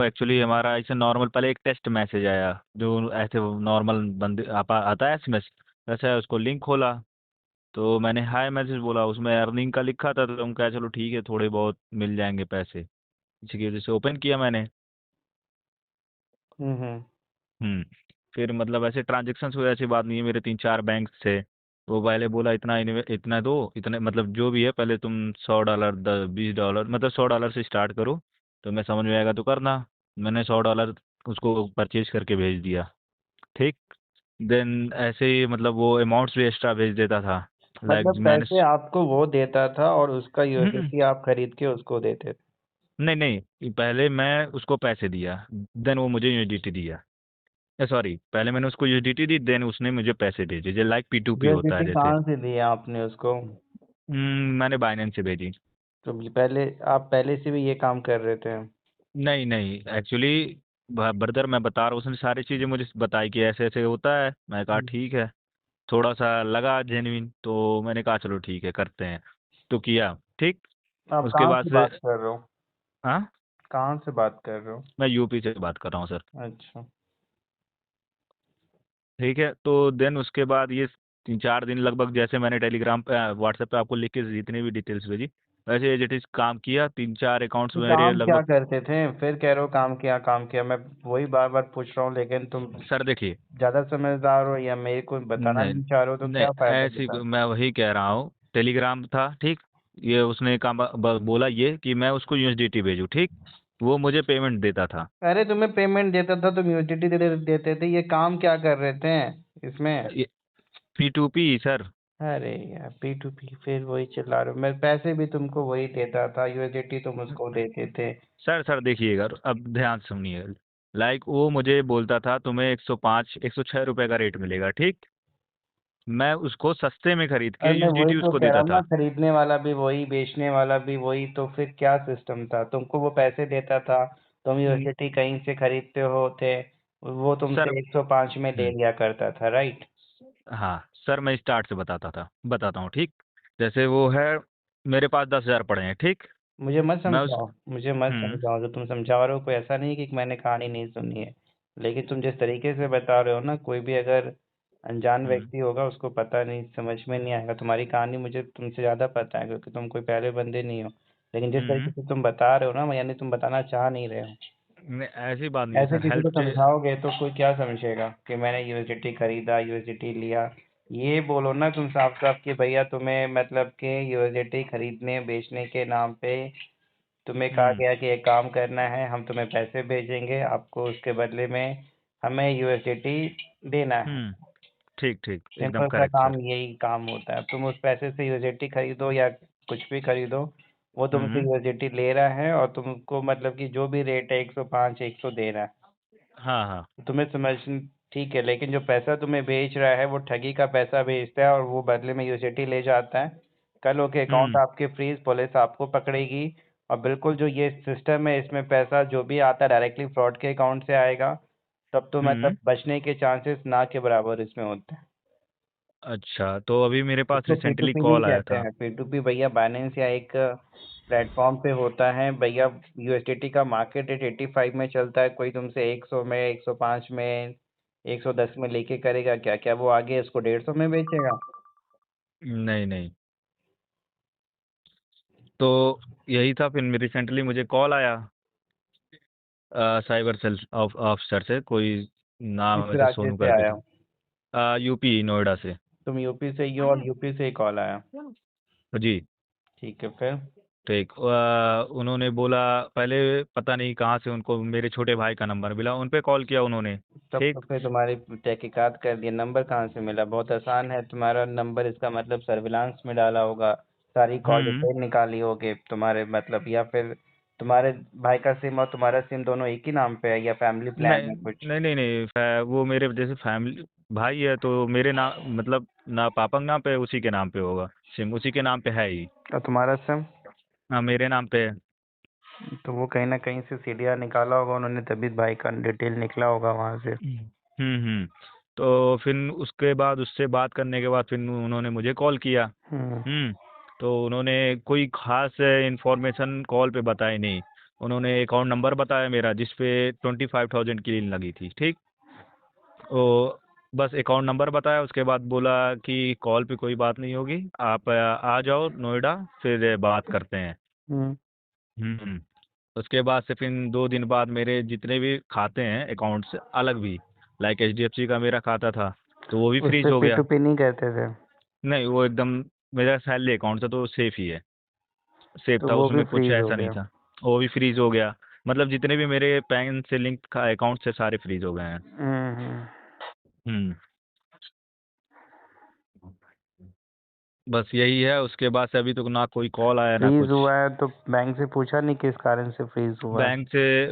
Actually हमारा ऐसे normal पहले एक टेस्ट मैसेज आया जो ऐसे नॉर्मल बंदे आता है एसएमएस, वैसे उसको लिंक खोला तो मैंने हाय मैसेज बोला, उसमें अर्निंग का लिखा था तो हम कहा चलो ठीक है थोड़े बहुत मिल जाएंगे पैसे, इसी की वजह से ओपन किया मैंने। हम्म। हम्म। फिर मतलब ऐसे ट्रांजेक्शन हुए, ऐसी बात नहीं है, मेरे तीन चार बैंक थे। वो पहले बोला इतना इतना दो, इतने मतलब जो भी है पहले तुम $100 $20 मतलब $100 से स्टार्ट करो, तो मैं समझ में आएगा तो करना। मैंने $100 उसको परचेज करके भेज दिया। ठीक। देन ऐसे ही मतलब वो अमाउंट्स भी एक्स्ट्रा भेज देता था। लाइक मतलब मैंने पैसे आपको वो देता था और उसका हम्म, यूएसडीटी आप खरीद के उसको देते थे? नहीं नहीं, पहले मैं उसको पैसे दिया, देन वो मुझे यूएसडीटी दिया। सॉरी, पहले मैंने उसको यूएसडीटी दी, देन उसने मुझे पैसे भेजे, जो लाइक P2P होता है यूएसडीटी जैसे। कहाँ से दिया आपने उसको? मैंने बाइनेंस से भेजी। तो पहले आप पहले से भी ये काम कर रहे थे? नहीं नहीं, एक्चुअली ब्रदर मैं बता रहा हूँ, उसने सारी चीज़ें मुझे बताई कि ऐसे ऐसे होता है, मैं कहा ठीक है। थोड़ा सा लगा जेन्युइन तो मैंने कहा चलो ठीक है करते हैं, तो किया। ठीक। आप उसके कहाँ बाद से से बात कर रहे हो? हाँ, कहाँ से बात कर रहे हो? मैं यूपी से बात कर रहा हूँ सर। अच्छा। ठीक है, तो देन उसके बाद ये 3 4 दिन लगभग, जैसे मैंने टेलीग्राम पे व्हाट्सएप पे आपको लिख के जितनी भी डिटेल्स भेजी, वैसे एज इट इज काम किया। 3 4 अकाउंट्स तो मेरे काम क्या लगभग। करते थे? फिर कह रहे हो काम किया काम किया, मैं वही बार बार पूछ रहा हूँ, लेकिन तुम सर देखिए, ज्यादा समझदार हो या मेरे को बताना नहीं नहीं चाह रहे हो, तो नहीं, क्या फायदा ऐसी बता। मैं वही कह रहा हूँ, टेलीग्राम था ठीक। ये उसने काम बोला ये कि मैं उसको यूएसडीटी भेजूँ, ठीक। वो मुझे पेमेंट देता था। अरे तुम्हें पेमेंट देता था, तुम यूटिलिटी देते थे, ये काम क्या कर रहे थे इसमें? ये P2P सर। अरे यार, पी टू पी, फिर वही चिल्ला रहे हो। मैं पैसे भी तुमको वही देता था, यूएसडीटी तुम उसको देते थे। सर सर देखिएगा, अब ध्यान से सुनिए। लाइक वो मुझे बोलता था तुम्हें 105 106 रुपए का रेट मिलेगा, ठीक। मैं उसको सस्ते में खरीद के अरे मैं वही यूएसडीटी तो उसको कह रहा देता हूँ ना, था। खरीदने वाला भी वही, बेचने वाला भी वही, तो फिर क्या सिस्टम था? तुमको वो पैसे देता था, तुम हम्म, यूएसडीटी कहीं से खरीदते हो थे, वो सर। तुमसे 105 में ले लिया करता था, राइट? हाँ सर, मैं स्टार्ट से बताता हूँ, ठीक। जैसे वो है, मेरे पास 10,000 पड़े हैं, ठीक। मुझे मत मैं उस समझाओ, मुझे मत हम्म समझाओ। जो तुम समझा रहे हो, कोई ऐसा नहीं कि मैंने कहानी नहीं सुनी है, लेकिन तुम जिस तरीके से बता रहे हो ना, कोई भी अगर अनजान हम्म व्यक्ति होगा उसको पता नहीं, समझ में नहीं आएगा। तुम्हारी कहानी मुझे तुमसे ज़्यादा पता है, क्योंकि तुम कोई पहले बंदे नहीं हो। लेकिन जिस तरीके हम्म से तुम बता रहे हो ना, यानी तुम बताना चाह नहीं रहे हो। ऐसी बात नहीं है ऐसे सर, किसी हेल्प को के। समझाओगे तो कोई क्या समझेगा कि मैंने यूएसडीटी खरीदा, यूएसडीटी लिया? ये बोलो ना तुम साफ साफ कि भैया तुम्हें मतलब कि यूएसडीटी खरीदने बेचने के नाम पे तुम्हें कहा हम्म गया कि एक काम करना है, हम तुम्हें पैसे भेजेंगे, आपको उसके बदले में हमें यूएसडीटी देना है। हम्म ठीक ठीक, एकदम सिंपल सा करेक्ट काम, सर। यही काम होता है। तुम उस पैसे से यूएसडीटी खरीदो या कुछ भी खरीदो, वो तुमसे हम्म यूएसडीटी ले रहा है और तुमको मतलब कि जो भी रेट है 105 100 दे रहा है। हाँ हाँ। तुम्हें समझ, ठीक है, लेकिन जो पैसा तुम्हें बेच रहा है वो ठगी का पैसा बेचता है और वो बदले में यूएसडीटी ले जाता है। कल होके अकाउंट हम्म आपके फ्रीज, पुलिस आपको पकड़ेगी। और बिल्कुल जो ये सिस्टम है, इसमें पैसा जो भी आता है डायरेक्टली फ्रॉड के अकाउंट से आएगा। तब तो मतलब हम्म बचने के चांसेस ना के बराबर इसमें होते हैं। अच्छा, तो अभी मेरे पास इसको पी टू रिसेंटली पी ही कॉल आया कहते था। हैं। पी टू पी भैया बाइनेंस या एक प्लेटफॉर्म पे होता है भैया। यूएसडीटी का मार्केट रेट 85 में चलता है, कोई तुमसे 100 में, 105 में, 110 में लेके करेगा क्या? क्या वो आगे इसको 150 में बेचेगा? नहीं नहीं, तो यही था, फिर रिसेंटली मुझे कॉल आया साइबर सेल ऑफिसर से, कोई नाम किस वैसे राज्य सोनू से करके आया? था, यूपी नोएडा से। तुम यूपी से ही हो और यूपी से ही कॉल आया? जी। ठीक है, फिर? ठीक। उन्होंने बोला, पहले पता नहीं कहाँ से उनको मेरे छोटे भाई का नंबर मिला, उन पे कॉल किया उन्होंने। तब तो ठीक। फिर तुम्हारी तहकीकात कर दिया। नंबर कहाँ से मिला? बहुत आसान है, तुम्हारा नंबर इसका मतलब सर्विलांस में डाला होगा, सारी कॉल हम्म डिटेल निकाली होगी तुम्हारे मतलब, या फिर तुम्हारे भाई का सिम और तुम्हारा सिम दोनों एक ही नाम पे है, या फैमिली प्लान नहीं है कुछ? नहीं नहीं नहीं, वो मेरे जैसे फैमिली भाई है, तो मेरे नाम मतलब ना पापा के नाम पे है, उसी के नाम पे होगा, सिम उसी के नाम पे है ही। और तुम्हारा सिम? हाँ, मेरे नाम पे है। तो वो कहीं ना कहीं से सीडीआर निकाला होगा उन्होंने, तभी भाई का डिटेल निकला होगा वहां से। हम्म। तो फिर उसके बाद, उससे बात करने के बाद फिर उन्होंने मुझे कॉल किया। हम्म। हम्म। तो उन्होंने कोई खास इंफॉर्मेशन कॉल पे बताई नहीं। उन्होंने अकाउंट नंबर बताया मेरा जिस पे 25,000 की लीन लगी थी, ठीक। वो बस अकाउंट नंबर बताया, उसके बाद बोला कि कॉल पे कोई बात नहीं होगी, आप आ जाओ नोएडा, फिर बात करते हैं। हम्म। हम्म। उसके बाद से फिर 2 दिन बाद मेरे जितने भी खाते हैं अकाउंट्स अलग भी, लाइक HDFC का मेरा खाता था तो वो भी उस फ्रीज पे हो गया। P2P नहीं करते थे? नहीं, वो एकदम मेरा सैलरी अकाउंट था तो सेफ ही है, सेफ तो था, वो भी उसमें कुछ फ्रीज हो ऐसा नहीं गया? था। वो भी फ्रीज हो गया, मतलब जितने भी मेरे पैन से लिंक अकाउंट से सारे फ्रीज हो गए हैं। हम्म। हम्म। बस यही है, उसके बाद से अभी तक ना कोई कॉल आया ना फ्रीज कुछ। हुआ है तो बैंक से पूछा नहीं किस कारण से फ्रीज हुआ है?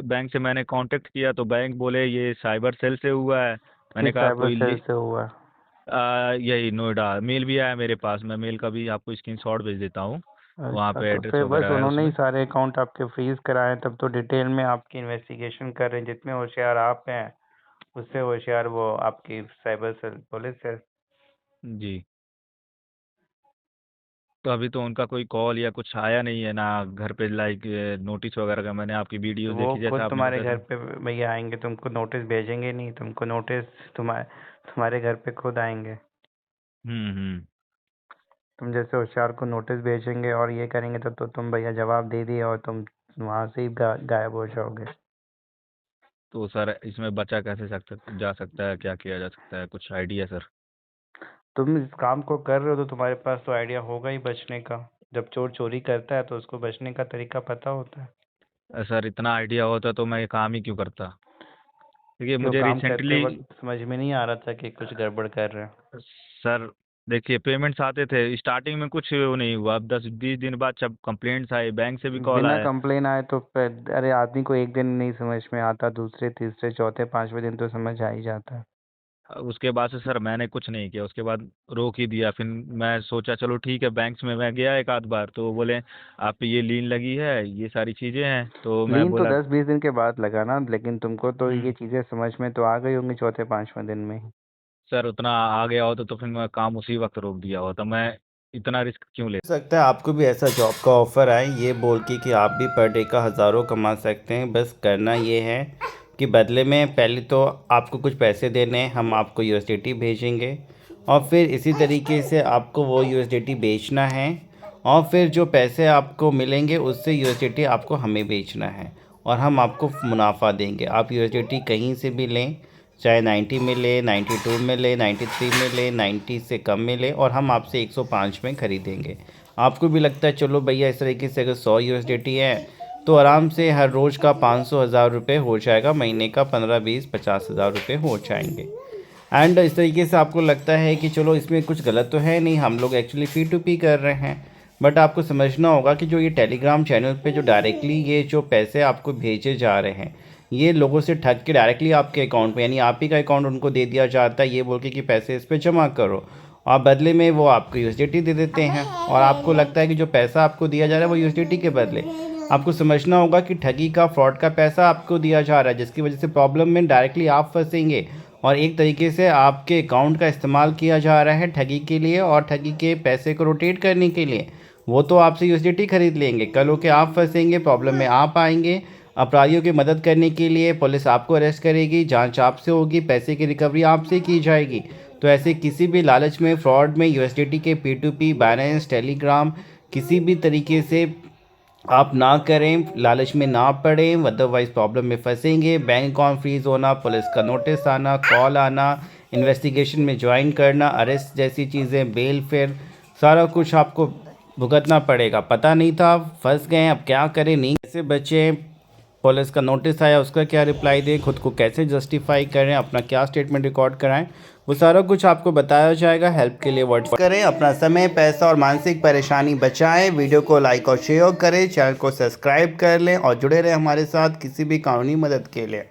बैंक से मैंने कांटेक्ट किया तो बैंक बोले ये साइबर सेल से हुआ है। मैंने किस कहा साइबर कोई सेल से हुआ है? यही नोएडा, मेल भी आया मेरे पास, मैं मेल का भी आपको स्क्रीनशॉट भेज देता हूँ। वहाँ अच्छा, पे तो एड्रेस फिर बस वगैरह है उन्होंने ही उसमें। सारे अकाउंट आपके फ्रीज कराए, तब तो डिटेल में आपकी इन्वेस्टिगेशन कर रहे हैं। जितने होशियार आप हैं उससे होशियार वो आपकी साइबर सेल पुलिस है। जी। तो अभी तो उनका कोई कॉल या कुछ आया नहीं है ना घर पे, लाइक नोटिस वगैरह का। मैंने आपकी तो वीडियोस वो देखी जैसे खुद आपने तुम्हारे बताया घर था। पे भैया आएंगे, तुमको नोटिस भेजेंगे नहीं? तुमको नोटिस तुम्हारे तुम्हारे घर पे खुद आएंगे। हम्म। तुम जैसे होशियार को नोटिस भेजेंगे और ये करेंगे तो तुम भैया जवाब दे दिए और तुम वहां से ही गायब हो जाओगे। तो सर इसमें बचा कैसे जा सकता है, क्या किया जा सकता है, कुछ आइडिया सर? तुम इस काम को कर रहे हो तो तुम्हारे पास तो आइडिया होगा ही बचने का। जब चोर चोरी करता है तो उसको बचने का तरीका पता होता है। सर इतना आइडिया होता तो मैं ये काम ही क्यों करता? देखिए क्यों मुझे काम करते रिसेंटली, वक्त समझ में नहीं आ रहा था कि कुछ गड़बड़ कर रहे हैं? सर देखिए पेमेंट्स आते थे स्टार्टिंग में, कुछ वो नहीं हुआ। अब 10-20 दिन बाद जब कंप्लेंट्स आए, बैंक से भी कॉल बिना आए। कंप्लेन आए तो अरे आदमी को एक दिन नहीं समझ में आता, दूसरे तीसरे चौथे पांचवें दिन तो समझ आ ही जाता है। उसके बाद से सर मैंने कुछ नहीं किया, उसके बाद रोक ही दिया। फिर मैं सोचा चलो ठीक है, बैंक्स में मैं गया एक आध बार तो वो बोले आप पे ये लीन लगी है, ये सारी चीज़ें हैं, तो मैं लीन तो बोला 10-20 दिन के बाद लगा ना, लेकिन तुमको तो हम्म। ये चीजें समझ में तो आ गई होंगी चौथे पांचवें दिन में ही। सर उतना आ गया होता तो फिर मैं काम उसी वक्त रोक दिया होता, मैं इतना रिस्क क्यों ले। हो सकता है आपको भी ऐसा जॉब का ऑफ़र आए ये बोल के कि आप भी पर डे का हज़ारों कमा सकते हैं। बस करना ये है कि बदले में पहले तो आपको कुछ पैसे देने हैं, हम आपको यूएसडीटी भेजेंगे और फिर इसी तरीके से आपको वो यूएसडीटी बेचना है और फिर जो पैसे आपको मिलेंगे उससे यूएसडीटी आपको हमें बेचना है और हम आपको मुनाफा देंगे। आप यूएसडीटी कहीं से भी लें, चाहे 90 में ले, 92 में ले, 93 में ले, 90 से कम में ले और हम आपसे 105 में ख़रीदेंगे। आपको भी लगता है चलो भैया इस तरीके से अगर 100 यूएसडीटी है तो आराम से हर रोज़ का 500,000 रुपये हो जाएगा, महीने का 15-20-50,000 रुपये हो जाएंगे। एंड इस तरीके से आपको लगता है कि चलो इसमें कुछ गलत तो है नहीं, हम लोग एक्चुअली P2P कर रहे हैं। बट आपको समझना होगा कि जो ये टेलीग्राम चैनल पे जो डायरेक्टली ये जो पैसे आपको भेजे जा रहे हैं, ये लोगों से ठग के डायरेक्टली आपके अकाउंट में, यानी आप ही का अकाउंट उनको दे दिया जाता है ये बोल के कि पैसे इस पर जमा करो और बदले में वो आपको यूएसडीटी दे देते हैं और आपको लगता है कि जो पैसा आपको दिया जा रहा है वो यूएसडीटी के बदले। आपको समझना होगा कि ठगी का, फ्रॉड का पैसा आपको दिया जा रहा है जिसकी वजह से प्रॉब्लम में डायरेक्टली आप फंसेंगे और एक तरीके से आपके अकाउंट का इस्तेमाल किया जा रहा है ठगी के लिए और ठगी के पैसे को रोटेट करने के लिए। वो तो आपसे यूएसडीटी खरीद लेंगे, कल होके आप फंसेंगे, प्रॉब्लम में आप आएंगे। अपराधियों की मदद करने के लिए पुलिस आपको अरेस्ट करेगी, जांच आपसे होगी, पैसे की रिकवरी आपसे की जाएगी। तो ऐसे किसी भी लालच में, फ्रॉड में, यूएसडीटी के P2P, बाइनेंस, टेलीग्राम, किसी भी तरीके से आप ना करें, लालच में ना पड़ें, अदरवाइज़ प्रॉब्लम में फंसेंगे। बैंक अकाउंट फ्रीज होना, पुलिस का नोटिस आना, कॉल आना, इन्वेस्टिगेशन में ज्वाइन करना, अरेस्ट जैसी चीज़ें, बेल, फिर सारा कुछ आपको भुगतना पड़ेगा। पता नहीं था, फंस गए, अब क्या करें, नहीं कैसे बचें, पुलिस का नोटिस आया उसका क्या रिप्लाई दें, खुद को कैसे जस्टिफाई करें, अपना क्या स्टेटमेंट रिकॉर्ड कराएं, वो सारा कुछ आपको बताया जाएगा। हेल्प के लिए व्हाट्सएप करें, अपना समय, पैसा और मानसिक परेशानी बचाएं। वीडियो को लाइक और शेयर करें, चैनल को सब्सक्राइब कर लें और जुड़े रहें हमारे साथ किसी भी कानूनी मदद के लिए।